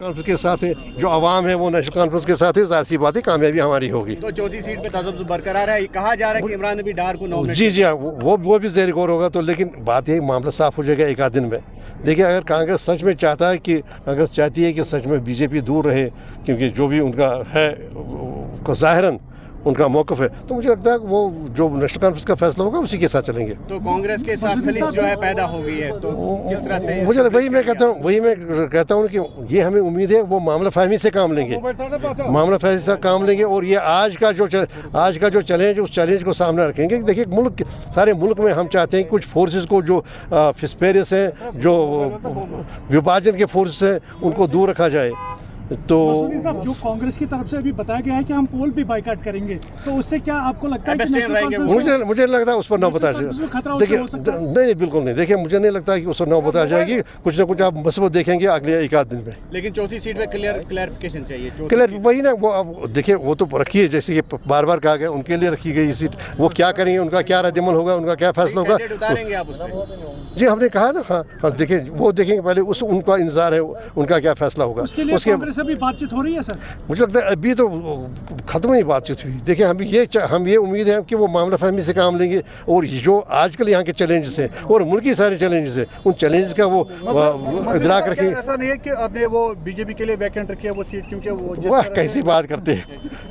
Conference के साथ है, जो आवाम है वो नेशनल कॉन्फ्रेंस के साथ है, जाहिर सी बात है कामयाबी हमारी होगी। तो चौथी सीट पे तजब्जुब बरकरार है, कहा जा रहा है कि इमरान नबी डार को नॉमिनेट। जी हाँ, वो भी ज़ेर गौर होगा। तो लेकिन बात यही, मामला साफ हो जाएगा एक आध दिन में। देखिए, अगर कांग्रेस सच में चाहता है कि कांग्रेस चाहती है कि सच में बीजेपी दूर रहे, क्योंकि जो भी उनका है ज़ाहिरन उनका मौक़िफ़ है, तो मुझे लगता है वो जो नेशनल कॉन्फ्रेंस का फैसला होगा उसी के साथ चलेंगे। तो कांग्रेस के साथ खलीस जो है पैदा हो गई है, तो किस तरह से मुझे वही मैं कहता हूँ कि ये हमें उम्मीद है वो मामला फहमी से काम लेंगे, मामला फहमी से काम लेंगे। और ये आज का जो चैलेंज, उस चैलेंज को सामने रखेंगे। देखिए, सारे मुल्क में हम चाहते हैं कुछ फोर्सेस को जो फिस्पेरियस हैं, जो विभाजन के फोर्सेस हैं, उनको दूर रखा जाए। तो मसूदी साहब, जो कांग्रेस की तरफ से अभी बताया गया है कि हम पोल भी बाइकाट करेंगे, तो उससे क्या आपको लगता है कि मुझे लगता है उस पर नौबत आ जाएगी। देखिए, नहीं बिल्कुल नहीं। देखिए, मुझे नहीं लगता कि उस पर नौबत आ जाएगी। कुछ ना कुछ आप मसबत देखेंगे अगले एक आध दिन में। लेकिन चौथी सीट पे क्लियरिफिकेशन चाहिए। क्लियर वही ना, वो अब देखिए, वो तो रखी है, जैसे कि बार बार कहा गया, उनके लिए रखी गई सीट। वो क्या करेंगे, उनका क्या रद्दमल होगा, उनका क्या फैसला होगा, उतारेंगे आप उसमें? जी हमने कहा ना। हाँ देखिए, वो देखेंगे पहले, उनका इंतजार है, उनका क्या फैसला होगा। उसके अभी बातचीत हो रही है सर? मुझे लगता है अभी तो खत्म ही बातचीत हुई। देखिए, हम ये उम्मीद है कि वो मामला फहमी से काम लेंगे, और जो आजकल यहाँ के चैलेंजेस हैं और मुल्क के सारे चैलेंजेस हैं, उन चैलेंजेस का वो इदराक रखेंगे। ऐसा नहीं है कि आपने वो बीजेपी के लिए वैकेंट रखी है वो सीट, क्योंकि वो वाह कैसी बात करते हैं।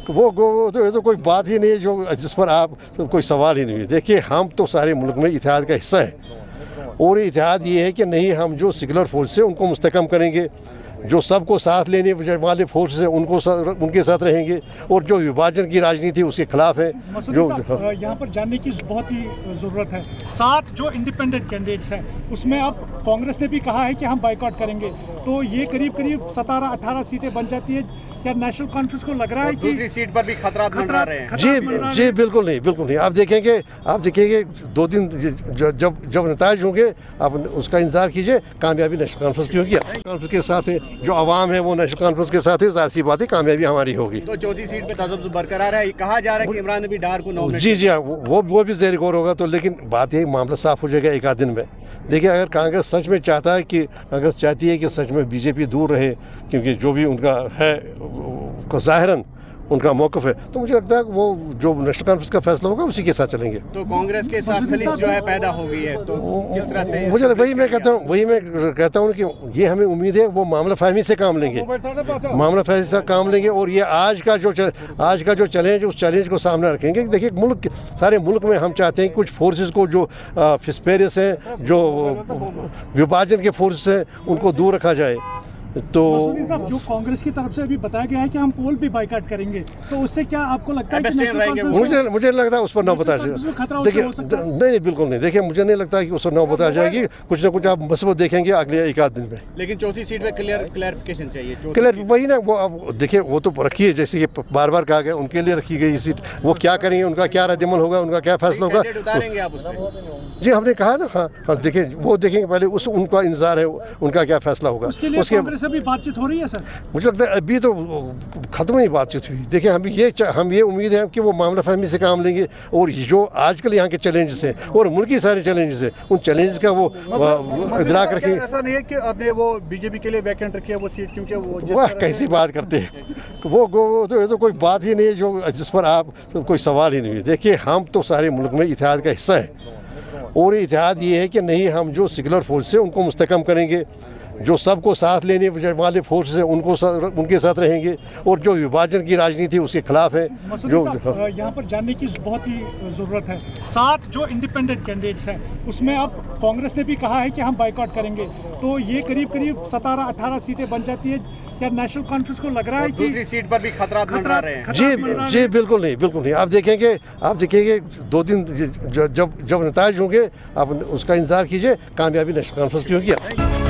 वो तो कोई बात ही नहीं है जो जिस पर आप कोई सवाल ही नहीं है। देखिए, हम तो सारे मुल्क में इत्तेहाद का हिस्सा है, और इत्तेहाद ये है कि नहीं, हम जो सेकुलर फोर्स है उनको मुस्तकम करेंगे, जो सबको साथ लेने वाले फोर्स हैं उनके साथ रहेंगे, और जो विभाजन की राजनीति उसके खिलाफ है। जो यहाँ पर जानने की बहुत ही ज़रूरत है, 7 जो इंडिपेंडेंट कैंडिडेट्स हैं उसमें अब कांग्रेस ने भी कहा है कि हम बाइकआउट करेंगे, तो ये करीब 17-18 सीटें बन जाती है। क्या नेशनल कॉन्फ्रेंस को लग रहा है कि दूसरी सीट पर भी खतरा मंडरा रहे हैं? जी बिल्कुल नहीं। आप देखेंगे 2 दिन जब नताइज होंगे, आप उसका इंतजार कीजिए। कामयाबी नेशनल कॉन्फ्रेंस की होगी, कॉन्फ्रेंस के साथ है, जो आवाम है वो नेशनल कॉन्फ्रेंस के साथ है, जाहिर सी बात है कामयाबी हमारी होगी। तो चौथी सीट पे तजब्जुब बरकरार है, कहा जा रहा है कि इमरान नबी डार को नॉमिनेट। जी हाँ, वो भी ज़ेर गौर होगा। तो लेकिन बात यही, मामला साफ हो जाएगा एक आध दिन में। देखिए, अगर कांग्रेस सच में चाहता है कि कांग्रेस चाहती है कि सच में बीजेपी दूर रहे, क्योंकि जो भी उनका है ज़ाहिरन उनका मौक़िफ़ है, तो मुझे लगता है वो जो नेशनल कॉन्फ्रेंस का फैसला होगा उसी के साथ चलेंगे। तो कांग्रेस के साथ खलीस जो है पैदा हो गई है, तो किस तरह से मुझे वही मैं कहता हूँ कि ये हमें उम्मीद है वो मामला फहमी से काम लेंगे, मामला फहमी से काम लेंगे। और ये आज का जो चैलेंज, उस चैलेंज को सामने रखेंगे। देखिए, सारे मुल्क में हम चाहते हैं कुछ फोर्सेस को जो फिस्पेरियस हैं, जो विभाजन के फोर्सेस हैं, उनको दूर रखा जाए। तो मसूदी साहब, जो कांग्रेस की तरफ से अभी बताया गया है कि हम पोल भी बाइकाट करेंगे, तो उससे क्या आपको लगता है कि मुझे लगता है उस पर नौबत आ जाएगी। देखिए, नहीं बिल्कुल नहीं। देखिए, मुझे नहीं लगता कि उस पर नौबत आ जाएगी। कुछ ना कुछ आप मसबत देखेंगे अगले एक आध दिन में। लेकिन चौथी सीट पे क्लियरिफिकेशन चाहिए। क्लियर वही ना, वो अब देखिए, वो तो रखी है, जैसे कि बार बार कहा गया, उनके लिए रखी गई सीट। वो क्या करेंगे, उनका क्या रद्दमल होगा, उनका क्या फैसला होगा, उतारेंगे आप उसमें? जी हमने कहा ना। हाँ देखिए, वो देखेंगे पहले, उनका इंतजार है, उनका क्या फैसला होगा। उसके अभी बातचीत हो रही है सर? मुझे लगता है अभी तो खत्म ही बातचीत हुई। देखिए, हम ये उम्मीद है कि वो मामला फहमी से काम लेंगे, और जो आजकल यहाँ के चैलेंजेस हैं और मुल्क के सारे चैलेंजेस हैं, उन चैलेंजेस का वो इदराक रखेंगे। ऐसा नहीं है कि आपने वो बीजेपी के लिए वैकेंट रखी है वो सीट, क्योंकि वो वाह कैसी बात करते हैं। वो तो कोई बात ही नहीं है जो जिस पर आप कोई सवाल ही नहीं है। देखिए, हम तो सारे मुल्क में इत्तेहाद का हिस्सा है, और इत्तेहाद ये है कि नहीं, हम जो सेकुलर फोर्स है उनको मुस्तकम करेंगे, जो सबको साथ लेने वाले फोर्स हैं उनके साथ रहेंगे, और जो विभाजन की राजनीति उसके खिलाफ है। जो यहाँ पर जानने की बहुत ही ज़रूरत है, 7 जो इंडिपेंडेंट कैंडिडेट्स हैं उसमें अब कांग्रेस ने भी कहा है कि हम बाइकआउट करेंगे, तो ये करीब 17-18 सीटें बन जाती है। क्या नेशनल कॉन्फ्रेंस को लग रहा है कि दूसरी सीट पर भी खतरा मंडरा रहे हैं? जी बिल्कुल नहीं। आप देखेंगे 2 दिन जब नताइज होंगे, आप उसका इंतजार कीजिए। कामयाबी नेशनल कॉन्फ्रेंस की होगी।